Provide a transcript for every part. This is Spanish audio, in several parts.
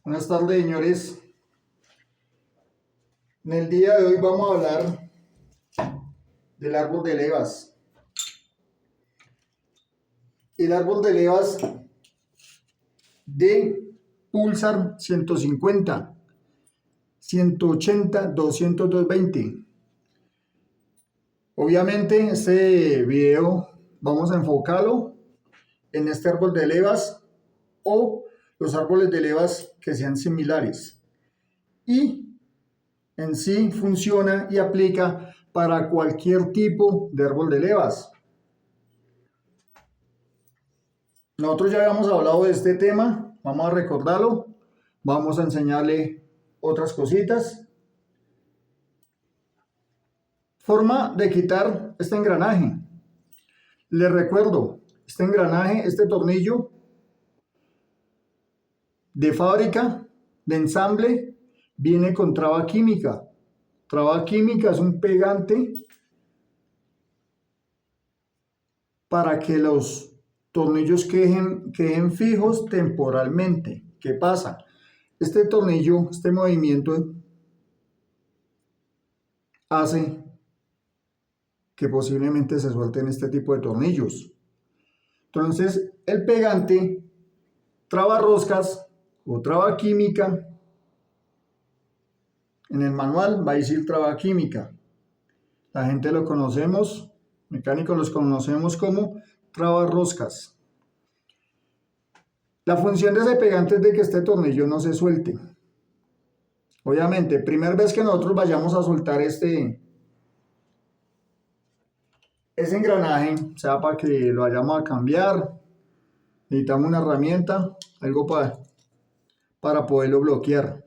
Buenas tardes, señores. En el día de hoy vamos a hablar del árbol de levas. El árbol de levas de Pulsar 150, 180, 200, 220. Obviamente este video vamos a enfocarlo en este árbol de levas o los árboles de levas que sean similares. Y en sí funciona y aplica para cualquier tipo de árbol de levas. Nosotros ya habíamos hablado de este tema, vamos a recordarlo, vamos a enseñarle otras cositas. Forma de quitar este engranaje. Les recuerdo, este engranaje, este tornillo de fábrica, de ensamble, viene con traba química. Traba química es un pegante para que los tornillos queden fijos temporalmente. ¿Qué pasa? Este tornillo, este movimiento hace que posiblemente se suelten este tipo de tornillos. Entonces, el pegante, traba roscas o traba química, en el manual va a decir traba química. La gente lo conocemos, mecánicos los conocemos como traba roscas. La función de ese pegante es de que este tornillo no se suelte. Obviamente, primera vez que nosotros vayamos a soltar ese engranaje, o sea, para que lo vayamos a cambiar, necesitamos una herramienta, algo para poderlo bloquear.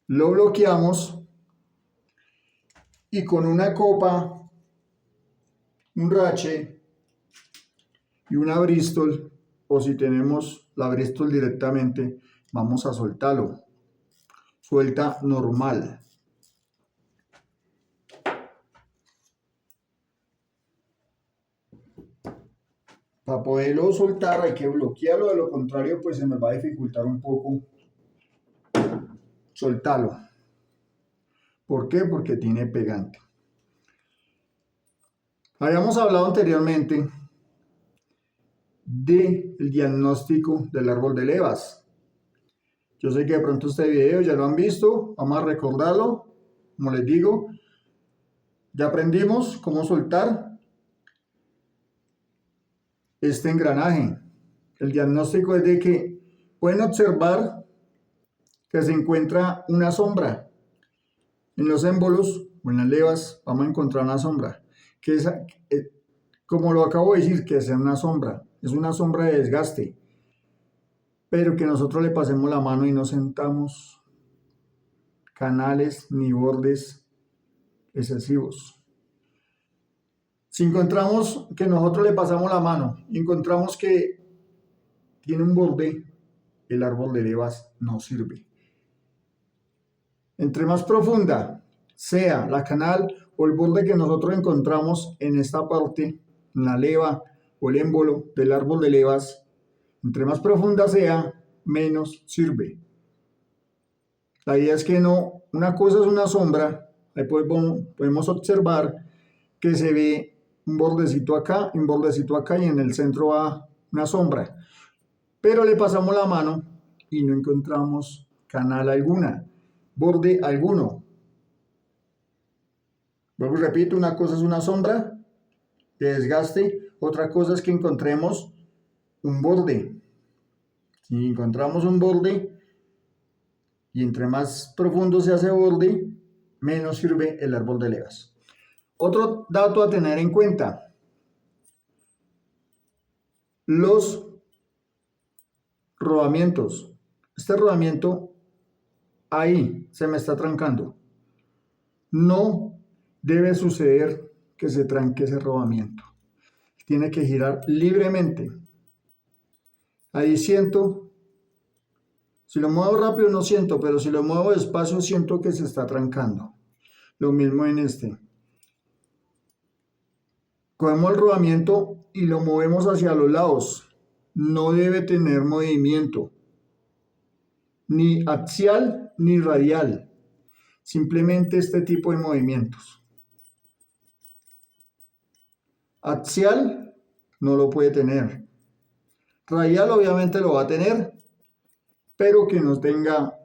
Lo bloqueamos y con una copa, un rache y una Bristol, o si tenemos la Bristol directamente, vamos a soltarlo. Suelta normal. Para poderlo soltar hay que bloquearlo, de lo contrario pues se nos va a dificultar un poco soltarlo. ¿Por qué? Porque tiene pegante. Habíamos hablado anteriormente del diagnóstico del árbol de levas. Yo sé que de pronto este video ya lo han visto, vamos a recordarlo. Como les digo, ya aprendimos cómo soltar este engranaje. El diagnóstico es de que pueden observar que se encuentra una sombra. En los émbolos o en las levas vamos a encontrar una sombra, que es, como lo acabo de decir, que es una sombra de desgaste, pero que nosotros le pasemos la mano y no sentamos canales ni bordes excesivos. Si encontramos que nosotros le pasamos la mano y encontramos que tiene un borde, el árbol de levas no sirve. Entre más profunda sea la canal o el borde que nosotros encontramos en esta parte, en la leva o el émbolo del árbol de levas, entre más profunda sea, menos sirve. La idea es que no, una cosa es una sombra, ahí podemos observar que se ve un bordecito acá y en el centro va una sombra. Pero le pasamos la mano y no encontramos canal alguna, borde alguno. Luego repito, una cosa es una sombra de desgaste, otra cosa es que encontremos un borde. Si encontramos un borde y entre más profundo sea ese borde, menos sirve el árbol de levas. Otro dato a tener en cuenta: los rodamientos. Este rodamiento ahí se me está trancando. No debe suceder que se tranque ese rodamiento. Tiene que girar libremente. Ahí siento, si lo muevo rápido no siento, pero si lo muevo despacio siento que se está trancando. Lo mismo en este. Cogemos el rodamiento y lo movemos hacia los lados. No debe tener movimiento, ni axial ni radial. Simplemente este tipo de movimientos. Axial no lo puede tener. Radial obviamente lo va a tener, pero que no tenga,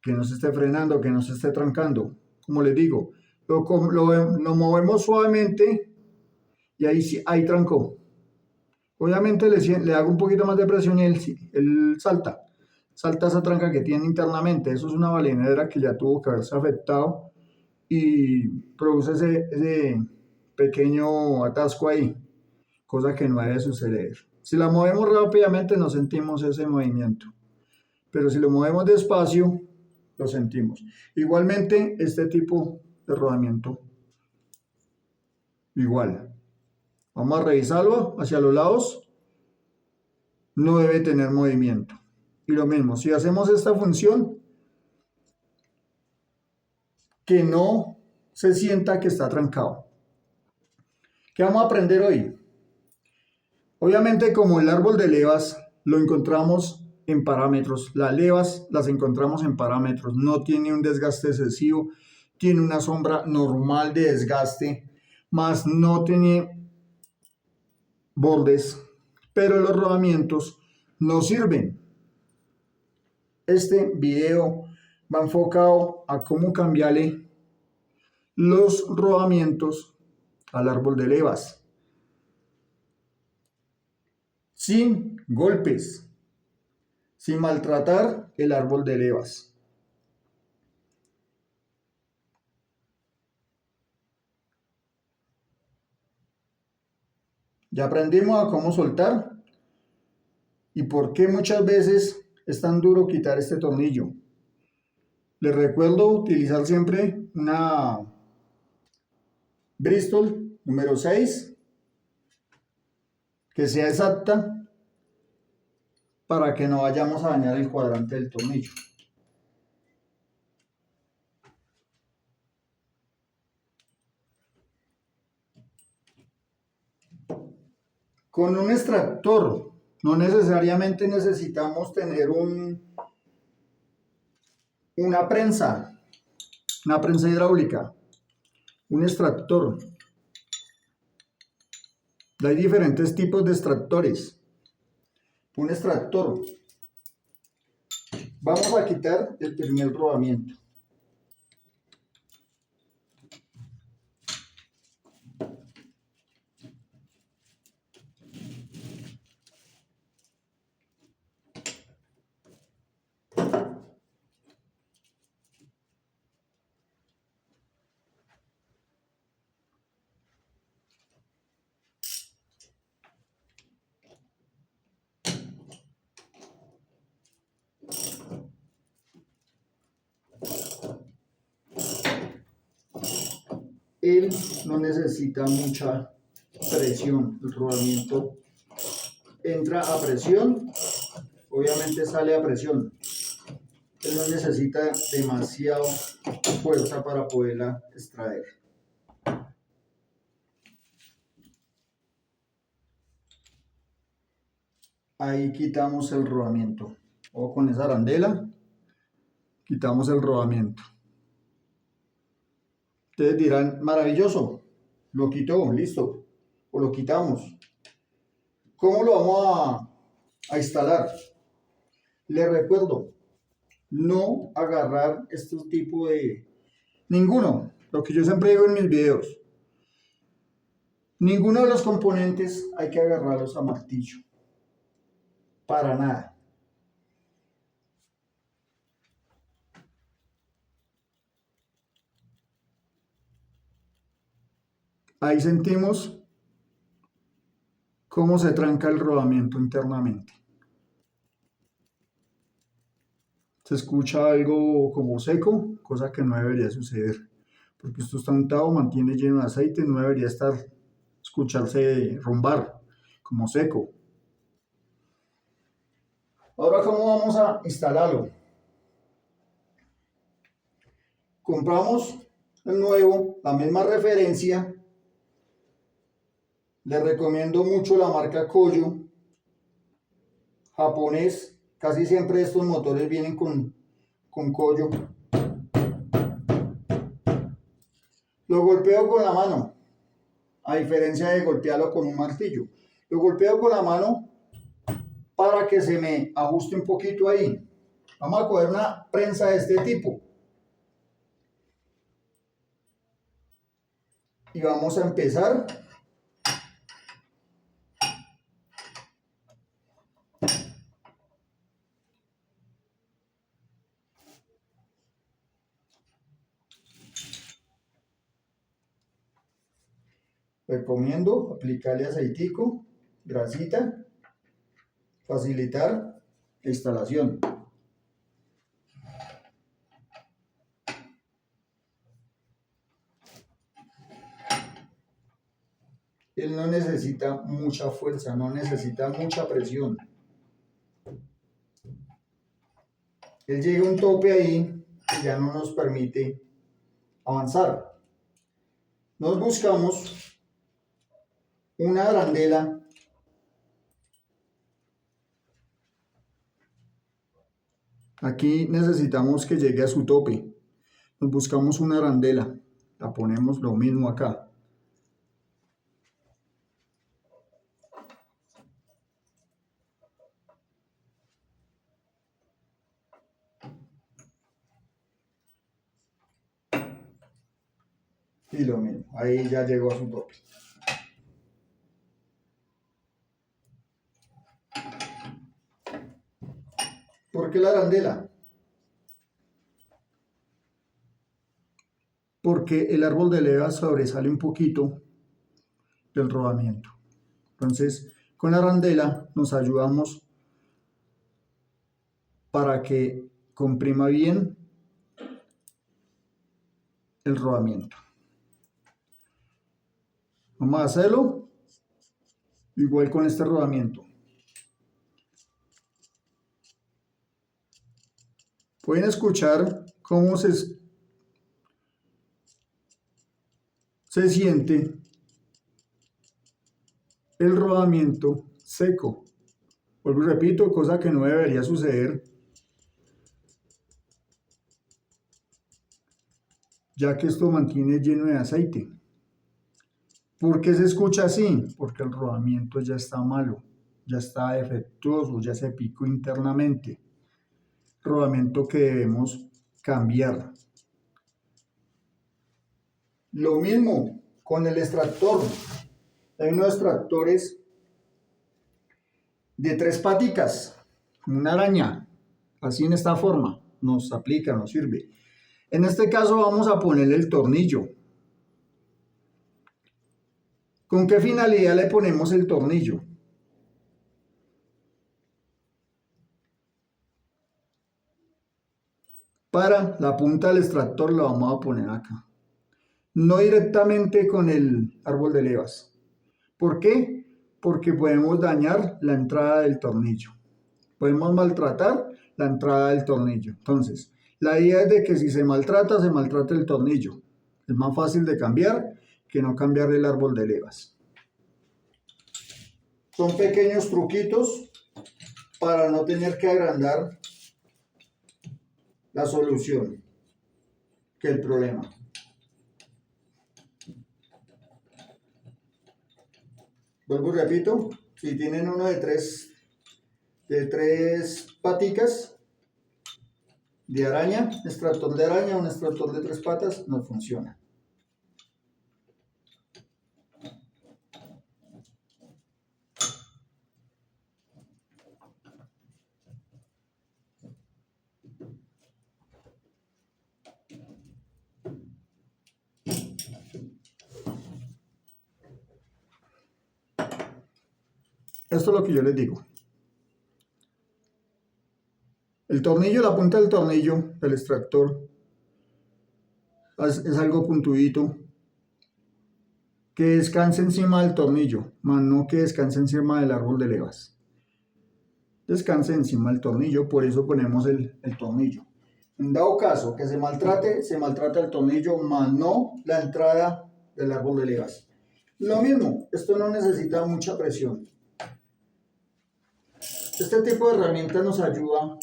que no se esté frenando, que no se esté trancando. Como les digo, lo movemos suavemente y ahí trancó. Obviamente le hago un poquito más de presión y él salta esa tranca que tiene internamente. Eso es una balinera que ya tuvo que haberse afectado y produce ese pequeño atasco ahí, cosa que no debe suceder. Si la movemos rápidamente no sentimos ese movimiento, pero si lo movemos despacio lo sentimos. Igualmente este tipo de rodamiento, igual. Vamos a revisarlo hacia los lados, no debe tener movimiento. Y lo mismo, si hacemos esta función, que no se sienta que está trancado. ¿Qué vamos a aprender hoy? Obviamente, como el árbol de levas lo encontramos en parámetros, las levas las encontramos en parámetros, no tiene un desgaste excesivo, tiene una sombra normal de desgaste, más no tiene bordes, pero los rodamientos no sirven. Este video va enfocado a cómo cambiarle los rodamientos al árbol de levas sin golpes, sin maltratar el árbol de levas. Ya aprendimos a cómo soltar y por qué muchas veces es tan duro quitar este tornillo. Les recuerdo utilizar siempre una Bristol número 6 que sea exacta para que no vayamos a dañar el cuadrante del tornillo. Con un extractor no necesariamente necesitamos tener una prensa hidráulica, un extractor. Hay diferentes tipos de extractores. Un extractor. Vamos a quitar el primer rodamiento. Él no necesita mucha presión, el rodamiento entra a presión, obviamente sale a presión. Él no necesita demasiada fuerza para poderla extraer. Ahí quitamos el rodamiento, o con esa arandela quitamos el rodamiento. Ustedes dirán, maravilloso, lo quitó, listo, o lo quitamos. ¿Cómo lo vamos a instalar? Les recuerdo, no agarrar estos tipos de... Ninguno, lo que yo siempre digo en mis videos. Ninguno de los componentes hay que agarrarlos a martillo. Para nada. Ahí sentimos cómo se tranca el rodamiento internamente. Se escucha algo como seco, cosa que no debería suceder, porque esto está untado, mantiene lleno de aceite, no debería escucharse rumbar como seco. Ahora, ¿cómo vamos a instalarlo? Compramos el nuevo, la misma referencia, Les recomiendo mucho la marca Koyo, japonés. Casi siempre estos motores vienen con Koyo. Lo golpeo con la mano, a diferencia de golpearlo con un martillo. Lo golpeo con la mano para que se me ajuste un poquito ahí. Vamos a coger una prensa de este tipo. Y vamos a empezar recomiendo aplicarle aceitico, grasita, facilitar la instalación. Él no necesita mucha fuerza, no necesita mucha presión. Él llega a un tope ahí que ya no nos permite avanzar. Nos buscamos una arandela aquí necesitamos que llegue a su tope. Nos buscamos una arandela, la ponemos lo mismo acá. Y lo mismo, ahí ya llegó a su tope. ¿Por qué la arandela? Porque el árbol de levas sobresale un poquito del rodamiento. Entonces, con la arandela nos ayudamos para que comprima bien el rodamiento. Vamos a hacerlo igual con este rodamiento. Pueden escuchar cómo se siente el rodamiento seco. Vuelvo y repito, cosa que no debería suceder, ya que esto mantiene lleno de aceite. ¿Por qué se escucha así? Porque el rodamiento ya está malo, ya está defectuoso, ya se picó internamente. Rodamiento que debemos cambiar. Lo mismo con el extractor. Hay unos extractores de 3 paticas, una araña, así en esta forma, nos aplica, nos sirve. En este caso vamos a ponerle el tornillo. ¿Con qué finalidad le ponemos el tornillo? Para la punta del extractor la vamos a poner acá, no directamente con el árbol de levas. ¿Por qué? Porque podemos dañar la entrada del tornillo, podemos maltratar la entrada del tornillo. Entonces, la idea es de que si se maltrata el tornillo. Es más fácil de cambiar que no cambiar el árbol de levas. Son pequeños truquitos para no tener que agrandar la solución que el problema. Vuelvo y repito, si tienen uno de tres paticas de araña, extractor de araña, un extractor de 3 patas, no funciona. Esto es lo que yo les digo. El tornillo, la punta del tornillo del extractor es algo puntudito, que descanse encima del tornillo, más no que descanse encima del árbol de levas. Descanse encima del tornillo, por eso ponemos el tornillo. En dado caso que se maltrata el tornillo, más no la entrada del árbol de levas. Lo mismo, esto no necesita mucha presión. Este tipo de herramientas nos ayuda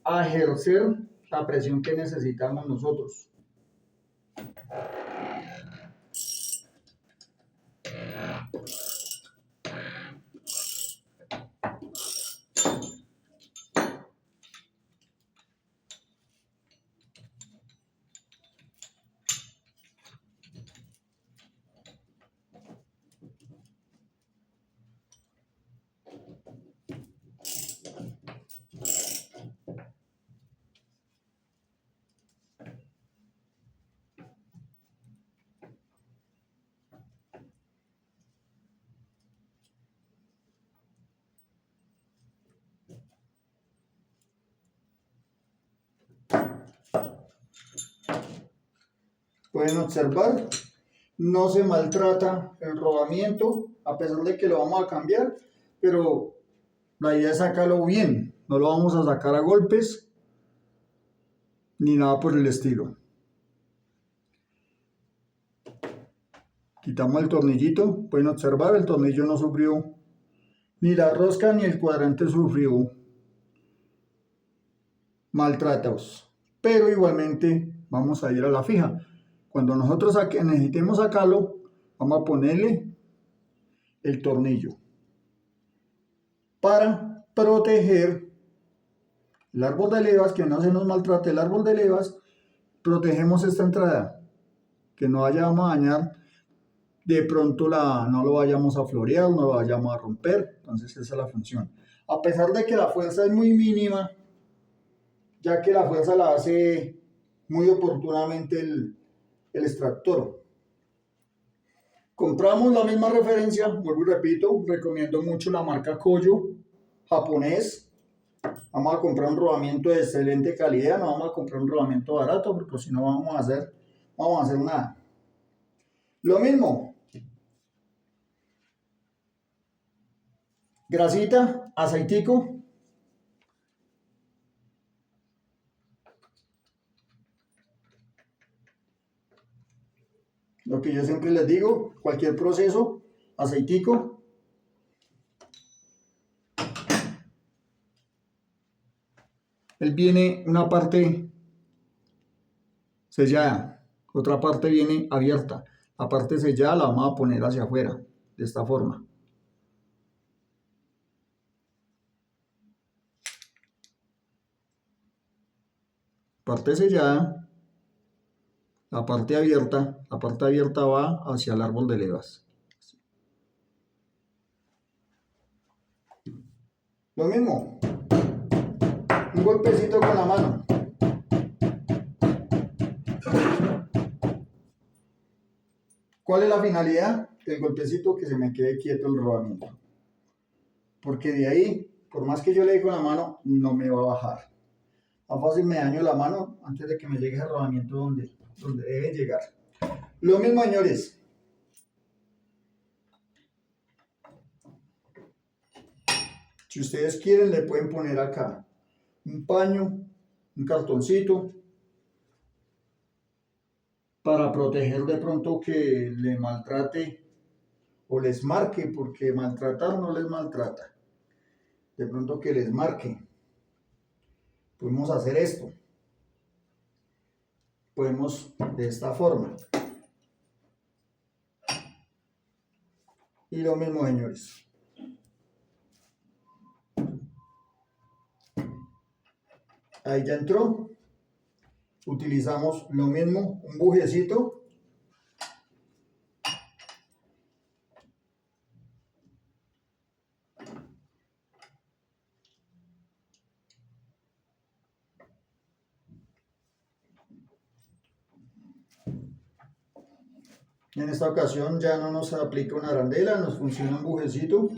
a ejercer la presión que necesitamos nosotros. Pueden observar, no se maltrata el rodamiento, a pesar de que lo vamos a cambiar, pero la idea es sacarlo bien, no lo vamos a sacar a golpes, ni nada por el estilo. Quitamos el tornillito, pueden observar, el tornillo no sufrió, ni la rosca ni el cuadrante sufrió maltratos, pero igualmente vamos a ir a la fija. Cuando nosotros necesitemos sacarlo, vamos a ponerle el tornillo para proteger el árbol de levas, que no se nos maltrate el árbol de levas. Protegemos esta entrada, que no vayamos a dañar, de pronto no lo vayamos a florear, no lo vayamos a romper. Entonces esa es la función. A pesar de que la fuerza es muy mínima, ya que la fuerza la hace muy oportunamente el extractor. Compramos la misma referencia, vuelvo y repito, recomiendo mucho la marca Koyo, japonés. Vamos a comprar un rodamiento de excelente calidad, no vamos a comprar un rodamiento barato, porque si no vamos a hacer nada. Lo mismo, grasita, aceitico. Lo que yo siempre les digo, cualquier proceso, aceitico. Él viene una parte sellada, otra parte viene abierta. La parte sellada la vamos a poner hacia afuera, de esta forma. Parte sellada, la parte abierta va hacia el árbol de levas. Lo mismo, un golpecito con la mano. ¿Cuál es la finalidad del golpecito? Que se me quede quieto el rodamiento. Porque de ahí, por más que yo le dé con la mano, no me va a bajar. Más fácil me daño la mano antes de que me llegue el rodamiento donde debe llegar. Lo mismo, señores. Si ustedes quieren, le pueden poner acá un paño, un cartoncito, para proteger de pronto que le maltrate o les marque, porque maltratar no les maltrata. De pronto que les marque. Podemos hacer esto. Podemos de esta forma. Y lo mismo, señores. Ahí ya entró. Utilizamos lo mismo, un bujecito. En esta ocasión ya no nos aplica una arandela, nos funciona un bujecito.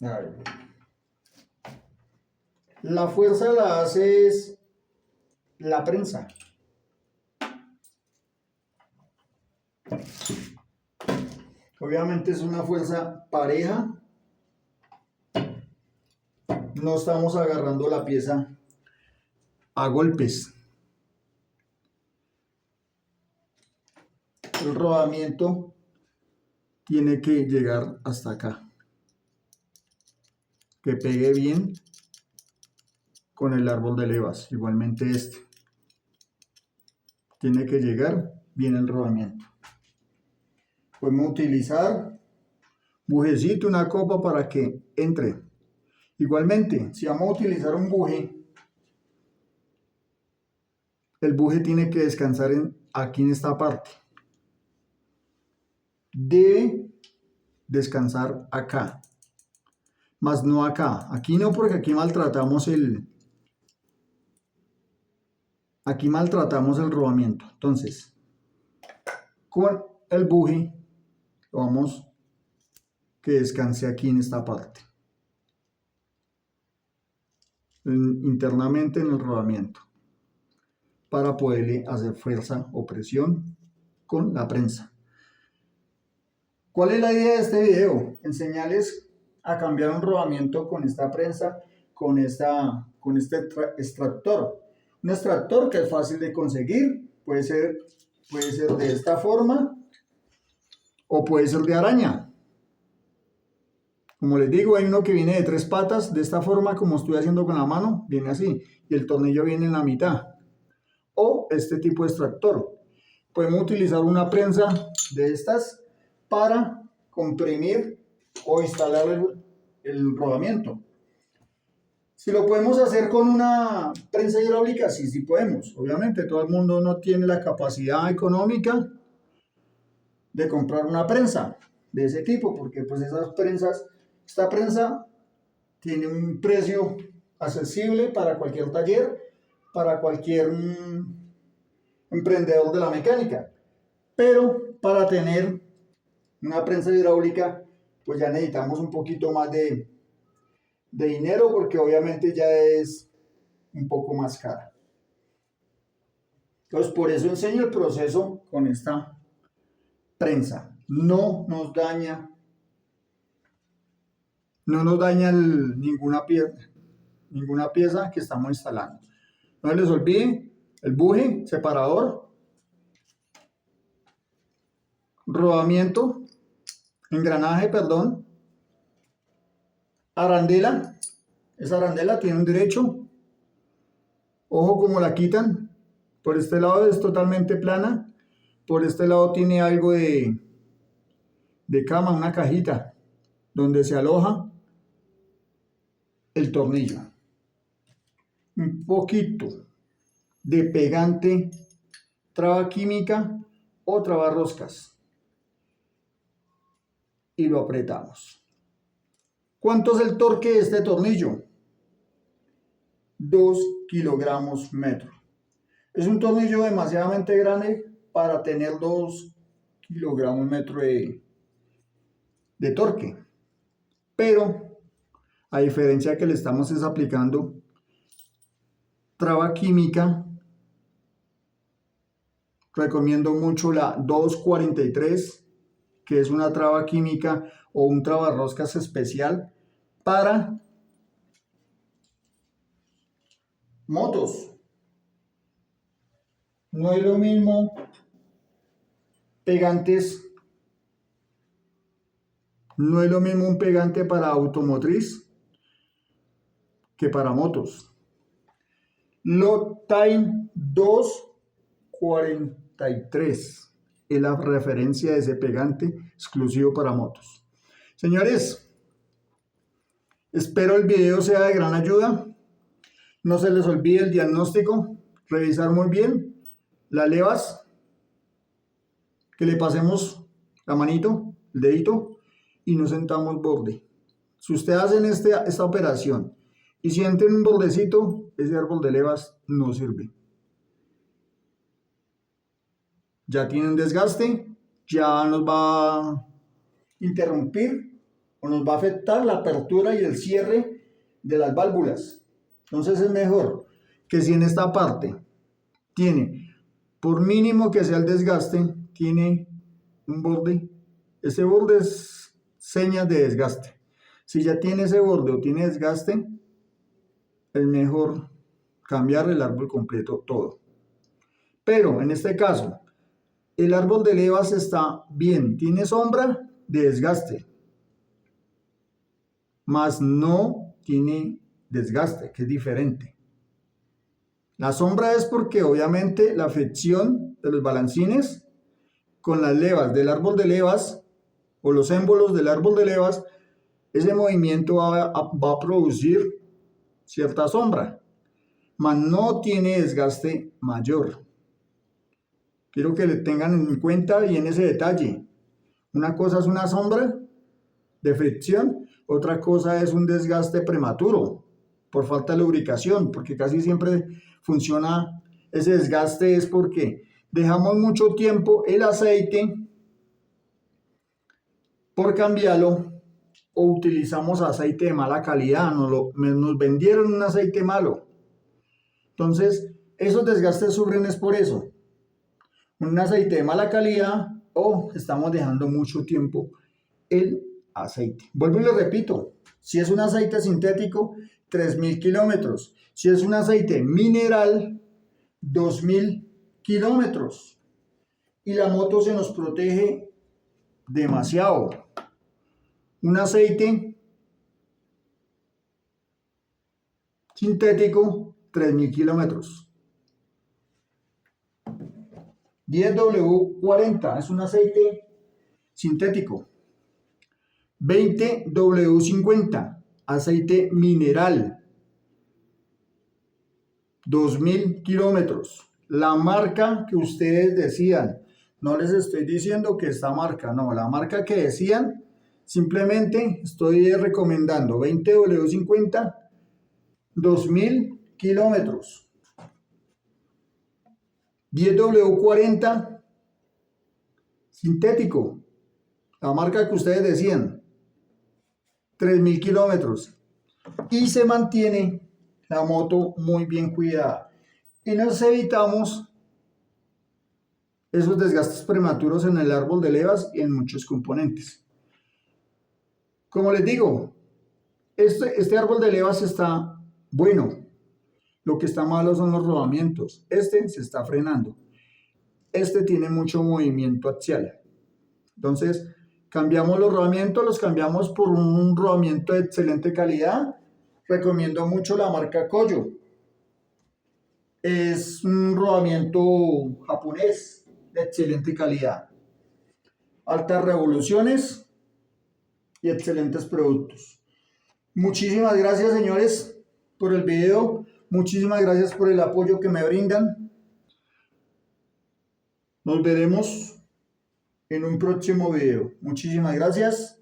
A ver. La fuerza la hace es la prensa. Obviamente es una fuerza pareja. No estamos agarrando la pieza a golpes. El rodamiento tiene que llegar hasta acá. Que pegue bien con el árbol de levas. Igualmente este. Tiene que llegar bien el rodamiento. Podemos utilizar bujecito, una copa para que entre. Igualmente, si vamos a utilizar un buje, el buje tiene que descansar aquí en esta parte. Debe descansar acá, más no acá. Aquí no, porque aquí maltratamos el rodamiento. Entonces, con el buje vamos que descanse aquí en esta parte, internamente en el rodamiento, para poderle hacer fuerza o presión con la prensa. ¿Cuál es la idea de este video? Enseñarles a cambiar un rodamiento con esta prensa, con este extractor. Un extractor que es fácil de conseguir, puede ser de esta forma o puede ser de araña. Como les digo, hay uno que viene de 3 patas, de esta forma, como estoy haciendo con la mano, viene así, y el tornillo viene en la mitad. O este tipo de extractor. Podemos utilizar una prensa de estas para comprimir o instalar el rodamiento. Si lo podemos hacer con una prensa hidráulica, sí podemos. Obviamente todo el mundo no tiene la capacidad económica de comprar una prensa de ese tipo, porque pues esta prensa tiene un precio accesible para cualquier taller, para cualquier emprendedor de la mecánica. Pero para tener una prensa hidráulica, pues ya necesitamos un poquito más de dinero, porque obviamente ya es un poco más cara. Entonces por eso enseño el proceso con esta prensa. No nos daña ninguna pieza que estamos instalando. No les olvide el buje, separador, rodamiento, engranaje, perdón, arandela. Esa arandela tiene un derecho. Ojo como la quitan. Por este lado es totalmente plana. Por este lado tiene algo de cama, una cajita donde se aloja el tornillo. Un poquito de pegante, traba química o traba roscas. Y lo apretamos. ¿Cuánto es el torque de este tornillo? 2 kilogramos metro. Es un tornillo demasiadamente grande para tener 2 kilogramos metro de torque. Pero, a diferencia que le estamos aplicando traba química, recomiendo mucho la 243, que es una traba química o un trabarroscas especial para motos. No es lo mismo pegantes, no es lo mismo un pegante para automotriz que para motos. Loctite 243 es la referencia de ese pegante exclusivo para motos. Señores, espero el video sea de gran ayuda. No se les olvide el diagnóstico, revisar muy bien las levas, que le pasemos la manito, el dedito y no sentamos borde. Si ustedes hacen esta operación y sienten un bordecito, ese árbol de levas no sirve. Ya tiene un desgaste, ya nos va a interrumpir o nos va a afectar la apertura y el cierre de las válvulas. Entonces es mejor que si en esta parte tiene, por mínimo que sea el desgaste, tiene un borde, ese borde es señas de desgaste. Si ya tiene ese borde o tiene desgaste, es mejor cambiar el árbol completo todo. Pero en este caso, el árbol de levas está bien, tiene sombra de desgaste, mas no tiene desgaste, que es diferente. La sombra es porque obviamente la fricción de los balancines con las levas del árbol de levas o los émbolos del árbol de levas, ese movimiento va a producir cierta sombra, mas no tiene desgaste mayor. Quiero que le tengan en cuenta bien ese detalle. Una cosa es una sombra de fricción, otra cosa es un desgaste prematuro por falta de lubricación, porque casi siempre funciona ese desgaste es porque dejamos mucho tiempo el aceite por cambiarlo o utilizamos aceite de mala calidad, nos vendieron un aceite malo. Entonces, esos desgastes sufren es por eso. Un aceite de mala calidad o estamos dejando mucho tiempo el aceite. Vuelvo y lo repito, si es un aceite sintético, 3.000 kilómetros. Si es un aceite mineral, 2.000 kilómetros. Y la moto se nos protege demasiado. Un aceite sintético, 3.000 kilómetros. 10W40 es un aceite sintético. 20W50, aceite mineral, 2.000 kilómetros. La marca que ustedes decían, no les estoy diciendo que esta marca, no, la marca que decían, simplemente estoy recomendando 20W50, 2.000 kilómetros. 10W40, sintético, la marca que ustedes decían, 3.000 kilómetros y se mantiene la moto muy bien cuidada y nos evitamos esos desgastes prematuros en el árbol de levas y en muchos componentes. Como les digo, este árbol de levas está bueno, lo que está malo son los rodamientos. Este se está frenando, este tiene mucho movimiento axial. Entonces cambiamos los rodamientos, los cambiamos por un rodamiento de excelente calidad. Recomiendo mucho la marca Koyo. Es un rodamiento japonés de excelente calidad. Altas revoluciones y excelentes productos. Muchísimas gracias, señores, por el video. Muchísimas gracias por el apoyo que me brindan. Nos veremos en un próximo video. Muchísimas gracias.